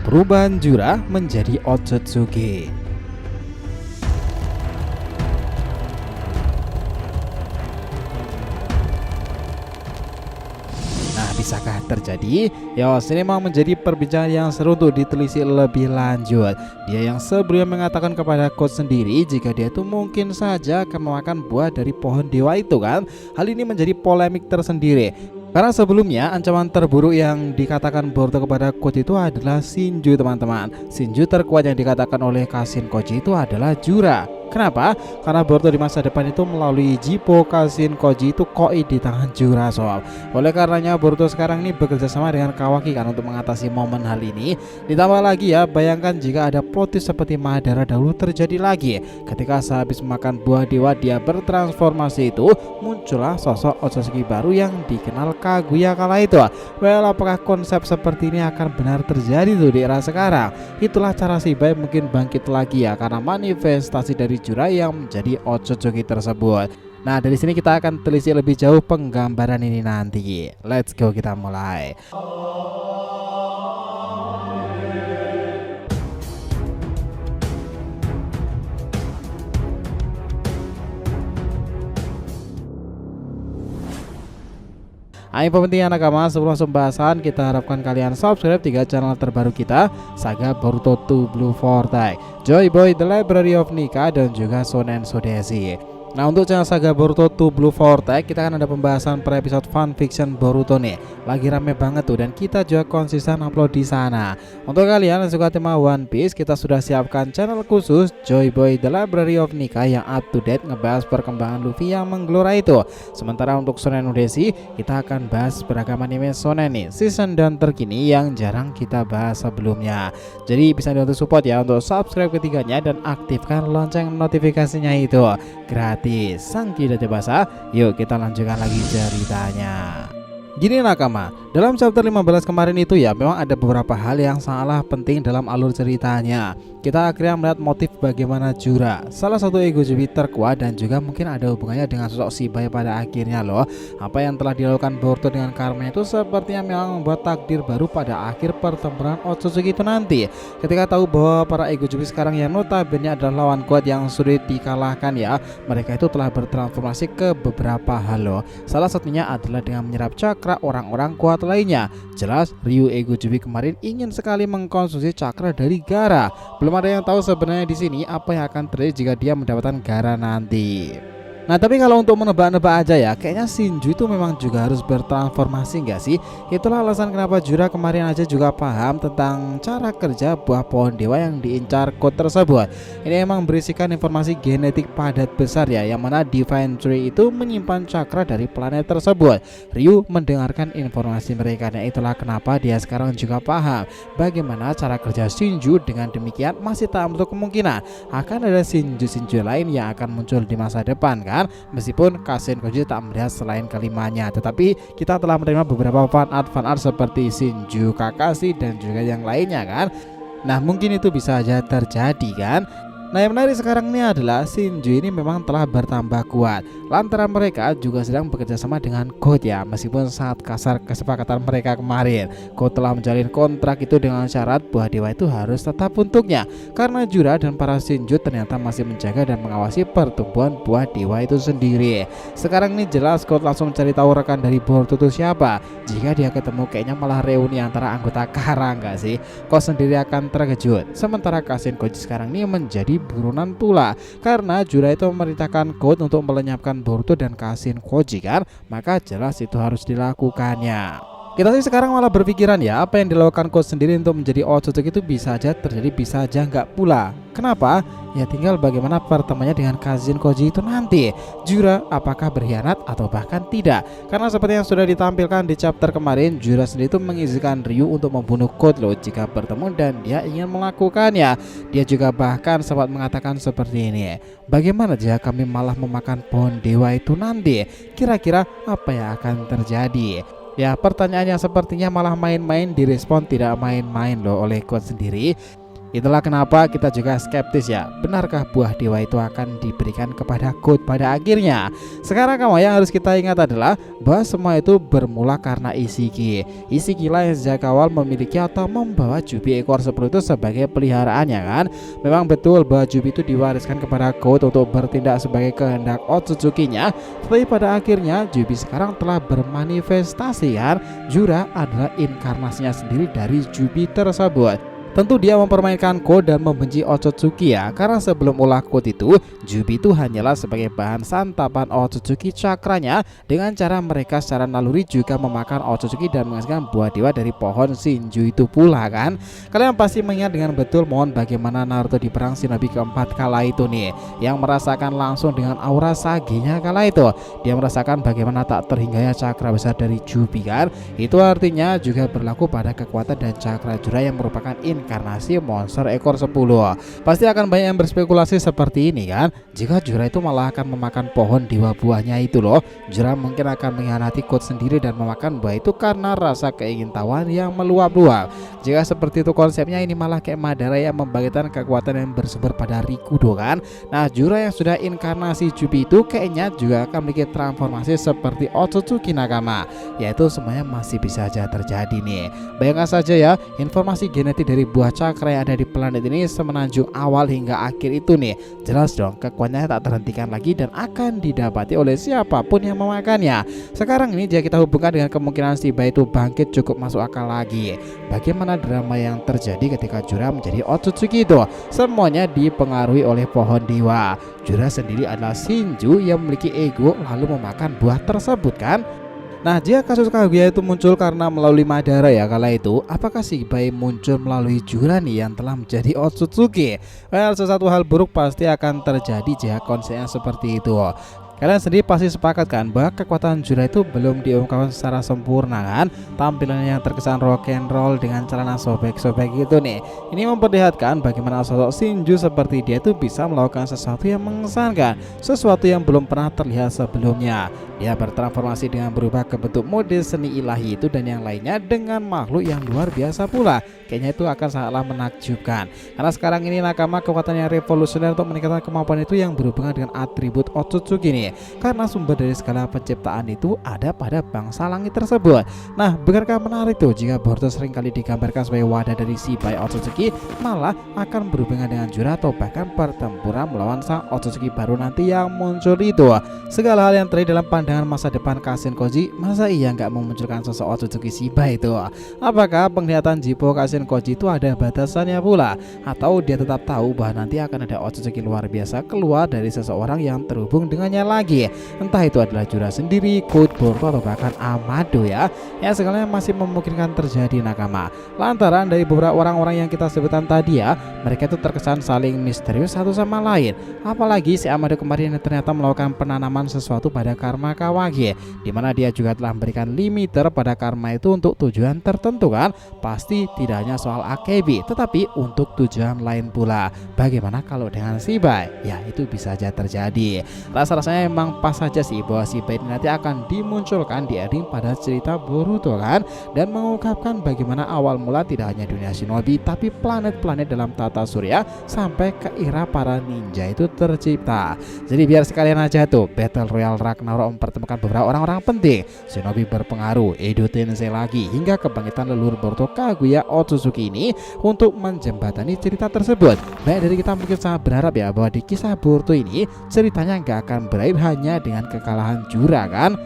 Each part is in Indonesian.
Perubahan Jura menjadi Otsutsuki. Nah, bisakah terjadi? Yos, ini memang menjadi perbincangan yang seru untuk ditelisik lebih lanjut. Dia yang sebelumnya mengatakan kepada coach sendiri jika dia itu mungkin saja akan memakan buah dari pohon dewa itu kan. Hal ini menjadi polemik tersendiri. Karena sebelumnya ancaman terburuk yang dikatakan Boruto kepada coach itu adalah Shinju, teman-teman. Shinju terkuat yang dikatakan oleh Kashin Koji itu adalah Jura. Kenapa? Karena Boruto di masa depan itu melalui Jippo Kashin Koji itu koi di tangan Jura sob. Oleh karenanya Boruto sekarang ini bekerja sama dengan Kawaki kan untuk mengatasi momen hal ini. Ditambah lagi ya, bayangkan jika ada plot twist seperti Madara dahulu terjadi lagi. Ketika sehabis makan buah dewa dia bertransformasi itu, muncullah sosok Otsutsuki baru yang dikenal Kaguya kala itu. Well, apakah konsep seperti ini akan benar terjadi tuh di era sekarang? Itulah cara si Bai mungkin bangkit lagi ya, karena manifestasi dari Jura yang menjadi Otsutsuki tersebut. Nah, dari sini kita akan telisik lebih jauh penggambaran ini nanti. Let's go, kita mulai. Info penting anak nakama, sebelum langsung pembahasan kita harapkan kalian subscribe 3 channel terbaru kita, Saga Boruto 2 Blue Vortex, Joy Boy The Library of Nika, dan juga Shonen Sodeshi. Nah, untuk channel Saga Boruto 2 Blue Vortex kita akan ada pembahasan per episode fanfiction Boruto nih. Lagi rame banget tuh dan kita juga konsisten upload di sana. Untuk kalian yang suka tema One Piece, kita sudah siapkan channel khusus Joy Boy The Library of Nika yang up to date ngebahas perkembangan Luffy yang menggelora itu. Sementara untuk Shonen Sodeshi kita akan bahas beragam anime shonen nih, season dan terkini yang jarang kita bahas sebelumnya. Jadi bisa dibantu support ya untuk subscribe ketiganya dan aktifkan lonceng notifikasinya itu gratis. Sang tidak basa, yuk kita lanjutkan lagi ceritanya. Gini nakama, dalam chapter 15 kemarin itu ya memang ada beberapa hal yang sangatlah penting dalam alur ceritanya. Kita akhirnya melihat motif bagaimana Jura, salah satu ego Jubi terkuat, dan juga mungkin ada hubungannya dengan sosok si Bai pada akhirnya loh. Apa yang telah dilakukan Boruto dengan Karma itu sepertinya memang membuat takdir baru pada akhir pertempuran Otsutsuki itu nanti. Ketika tahu bahwa para ego Jubi sekarang yang notabene adalah lawan kuat yang sulit dikalahkan ya, mereka itu telah bertransformasi ke beberapa hal loh. Salah satunya adalah dengan menyerap cakra orang-orang kuat lainnya. Jelas Ryu ego Jubi kemarin ingin sekali mengkonsumsi cakra dari Gaara. Belum ada yang tahu sebenarnya di sini apa yang akan terjadi jika dia mendapatkan Gaara nanti. Nah, tapi kalau untuk menebak-nebak aja ya, kayaknya Shinju itu memang juga harus bertransformasi nggak sih? Itulah alasan kenapa Jura kemarin aja juga paham tentang cara kerja buah pohon dewa yang diincar code tersebut. Ini emang berisikan informasi genetik padat besar ya, yang mana Divine Tree itu menyimpan cakra dari planet tersebut. Ryu mendengarkan informasi mereka, dan itulah kenapa dia sekarang juga paham bagaimana cara kerja Shinju. Dengan demikian masih tak menutup kemungkinan akan ada Shinju lain yang akan muncul di masa depan kan. Meskipun Kashin Koji tak melihat selain kelimanya, tetapi kita telah menerima beberapa fan art seperti Shinju, Kakashi, dan juga yang lainnya kan. Nah, mungkin itu bisa aja terjadi kan. Nah, yang menarik sekarang ini adalah Shinju ini memang telah bertambah kuat lantaran mereka juga sedang bekerja sama dengan God ya. Meskipun sangat kasar kesepakatan mereka kemarin, God telah menjalin kontrak itu dengan syarat buah dewa itu harus tetap untuknya, karena Jura dan para Shinju ternyata masih menjaga dan mengawasi pertumbuhan buah dewa itu sendiri. Sekarang ini jelas God langsung mencari tahu rekan dari Boruto itu siapa. Jika dia ketemu kayaknya malah reuni antara anggota Kara enggak sih? God sendiri akan terkejut. Sementara Kashin Koji sekarang ini menjadi buronan pula, karena Jura itu memerintahkan God untuk melenyapkan Boruto dan Kashin Koji kan, maka jelas itu harus dilakukannya. Kita sih sekarang malah berpikiran ya, apa yang dilakukan coach sendiri untuk menjadi Otsutsuki itu bisa aja terjadi, bisa aja enggak pula. Kenapa? Ya tinggal bagaimana pertemuannya dengan Kashin Koji itu nanti. Jura apakah berkhianat atau bahkan tidak? Karena seperti yang sudah ditampilkan di chapter kemarin, Jura sendiri itu mengizinkan Ryu untuk membunuh God loh jika bertemu dan dia ingin melakukannya. Dia juga bahkan sempat mengatakan seperti ini, bagaimana jika kami malah memakan pohon dewa itu nanti? Kira-kira apa yang akan terjadi? Ya, pertanyaannya sepertinya malah main-main, direspon tidak main-main loh oleh coach sendiri. Itulah kenapa kita juga skeptis ya, benarkah buah dewa itu akan diberikan kepada God pada akhirnya? Sekarang kamu yang harus kita ingat adalah bahwa semua itu bermula karena Ishiki. Ishiki lah yang sejak awal memiliki atau membawa Jubi ekor 10 itu sebagai peliharaannya kan. Memang betul bahwa Jubi itu diwariskan kepada God untuk bertindak sebagai kehendak Otsutsuki-nya, tetapi pada akhirnya Jubi sekarang telah bermanifestasi kan. Jura adalah inkarnasinya sendiri dari Jubi tersebut. Tentu dia mempermainkan Code dan membenci Otsutsuki ya, karena sebelum ulah Code itu Jubi itu hanyalah sebagai bahan santapan Otsutsuki cakranya, dengan cara mereka secara naluri juga memakan Otsutsuki dan menghasilkan buah dewa dari pohon Shinju itu pula kan. Kalian pasti mengingat dengan betul mohon bagaimana Naruto di perang shinobi keempat kala itu nih, yang merasakan langsung dengan aura Sage-nya kala itu. Dia merasakan bagaimana tak terhingganya cakra besar dari Jubi kan. Itu artinya juga berlaku pada kekuatan dan cakra Jura yang merupakan inkarnasi monster ekor 10. Pasti akan banyak yang berspekulasi seperti ini kan. Jika Jura itu malah akan memakan pohon dewa buahnya itu loh, Jura mungkin akan mengkhianati Code sendiri dan memakan buah itu karena rasa keingintahuan yang meluap-luap. Jika seperti itu konsepnya, ini malah kayak Madara yang membagikan kekuatan yang bersumber pada Rikudo kan. Nah, Jura yang sudah inkarnasi Jubi itu kayaknya juga akan memiliki transformasi seperti Otsutsuki Nakama, yaitu semuanya masih bisa saja terjadi nih. Bayangkan saja ya, informasi genetik dari buah cakra yang ada di planet ini semenanjung awal hingga akhir itu nih, jelas dong kekuatannya tak terhentikan lagi dan akan didapati oleh siapapun yang memakannya. Sekarang ini jika kita hubungkan dengan kemungkinan Shiba itu bangkit cukup masuk akal lagi. Bagaimana drama yang terjadi ketika Jura menjadi Otsutsuki itu? Semuanya dipengaruhi oleh pohon dewa. Jura sendiri adalah Shinju yang memiliki ego lalu memakan buah tersebut kan. Nah, jika kasus Kaguya itu muncul karena melalui Madara ya kala itu, apakah Shiba muncul melalui Jura nih yang telah menjadi Otsutsuki? Well, sesuatu hal buruk pasti akan terjadi jika konsepnya seperti itu. Kalian sendiri pasti sepakat kan bahwa kekuatan Jura itu belum diungkapkan secara sempurna kan. Tampilannya yang terkesan rock and roll dengan celana sobek-sobek gitu nih, ini memperlihatkan bagaimana sosok Shinju seperti dia itu bisa melakukan sesuatu yang mengesankan, sesuatu yang belum pernah terlihat sebelumnya. Dia bertransformasi dengan berubah ke bentuk mode seni ilahi itu dan yang lainnya dengan makhluk yang luar biasa pula. Kayaknya itu akan sangatlah menakjubkan, karena sekarang ini Nakama kekuatan yang revolusioner untuk meningkatkan kemampuan itu yang berhubungan dengan atribut Otsutsuki nih, karena sumber dari segala penciptaan itu ada pada bangsa langit tersebut. Nah, bukankah menarik tuh jika Boruto seringkali digambarkan sebagai wadah dari Shiba Otsutsuki malah akan berhubungan dengan Jura atau bahkan pertempuran melawan sang Otsutsuki baru nanti yang muncul itu. Segala hal yang terjadi dalam pandangan masa depan Kashin Koji, masa ia nggak memunculkan sosok Otsutsuki Shiba itu? Apakah penglihatan Jippo Kashin Koji itu ada batasannya pula, atau dia tetap tahu bahwa nanti akan ada Otsutsuki luar biasa keluar dari seseorang yang terhubung dengannya lagi? Entah itu adalah Jura sendiri, Code, Boruto atau bahkan Amado ya. Yang segalanya masih memungkinkan terjadi Nakama. Lantaran dari beberapa orang-orang yang kita sebutkan tadi ya, mereka itu terkesan saling misterius satu sama lain. Apalagi si Amado kemarin yang ternyata melakukan penanaman sesuatu pada karma Kawagi, dimana dia juga telah memberikan limiter pada karma itu untuk tujuan tertentu kan. Pasti tidak hanya soal AKB, tetapi untuk tujuan lain pula. Bagaimana kalau dengan Shiba? Ya, itu bisa saja terjadi. Rasa-rasanya memang pas saja sih bahwa Shiba ini nanti akan dimunculkan di ending pada cerita Boruto kan, dan mengungkapkan bagaimana awal mula tidak hanya dunia shinobi tapi planet-planet dalam tata surya sampai ke era para ninja itu tercipta. Jadi biar sekalian aja tuh Battle Royale Ragnarok mempertemukan beberapa orang-orang penting, shinobi berpengaruh, Edo Tensei lagi, hingga kebangkitan leluhur Boruto Kaguya Otsutsuki ini untuk menjembatani cerita tersebut. Baik dari kita mungkin sangat berharap ya bahwa di kisah Boruto ini ceritanya nggak akan berakhir hanya dengan kekalahan Jura kan.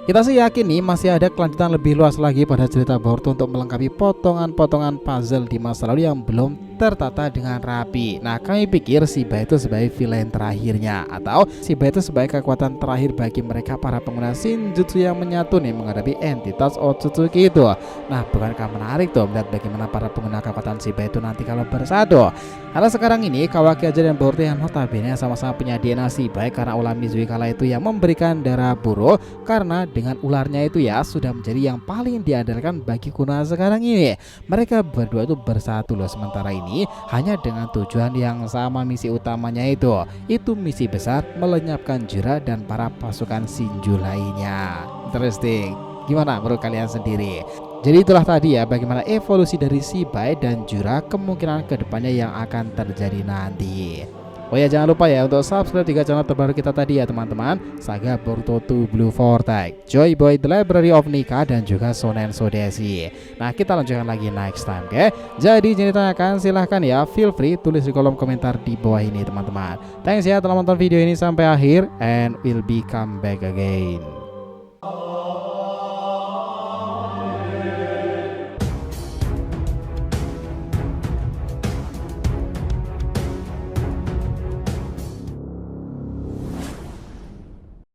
Kita sih yakin nih masih ada kelanjutan lebih luas lagi pada cerita Boruto untuk melengkapi potongan-potongan puzzle di masa lalu yang belum tertata dengan rapi. Nah, kami pikir Shiba itu sebagai villain terakhirnya, atau Shiba itu sebagai kekuatan terakhir bagi mereka para pengguna Shinjutsu yang menyatu nih menghadapi entitas Otsutsuki itu. Nah, bukankah menarik tuh melihat bagaimana para pengguna kekuatan Shiba itu nanti kalau bersatu? Karena sekarang ini Kawaki Aja dan Boruto yang notabene sama-sama punya DNA Shiba karena ulah Mizui kala itu yang memberikan darah buruk, karena dengan ularnya itu ya sudah menjadi yang paling diandalkan bagi Konoha sekarang ini. Mereka berdua itu bersatu loh, sementara ini hanya dengan tujuan yang sama. Misi utamanya itu misi besar melenyapkan Jura dan para pasukan Shinju lainnya. Interesting. Gimana menurut kalian sendiri? Jadi itulah tadi ya bagaimana evolusi dari Shibai dan Jura kemungkinan kedepannya yang akan terjadi nanti. Oh ya, jangan lupa ya untuk subscribe 3 channel terbaru kita tadi ya teman-teman, Saga Boruto 2 Blue Vortex, Joy Boy The Library of Nika, dan juga Shonen Sodeshi. Nah kita lanjutkan lagi next time, oke? Jadi jika ditanyakan silahkan ya, feel free tulis di kolom komentar di bawah ini teman-teman. Thanks ya telah menonton video ini sampai akhir, and we'll be come back again.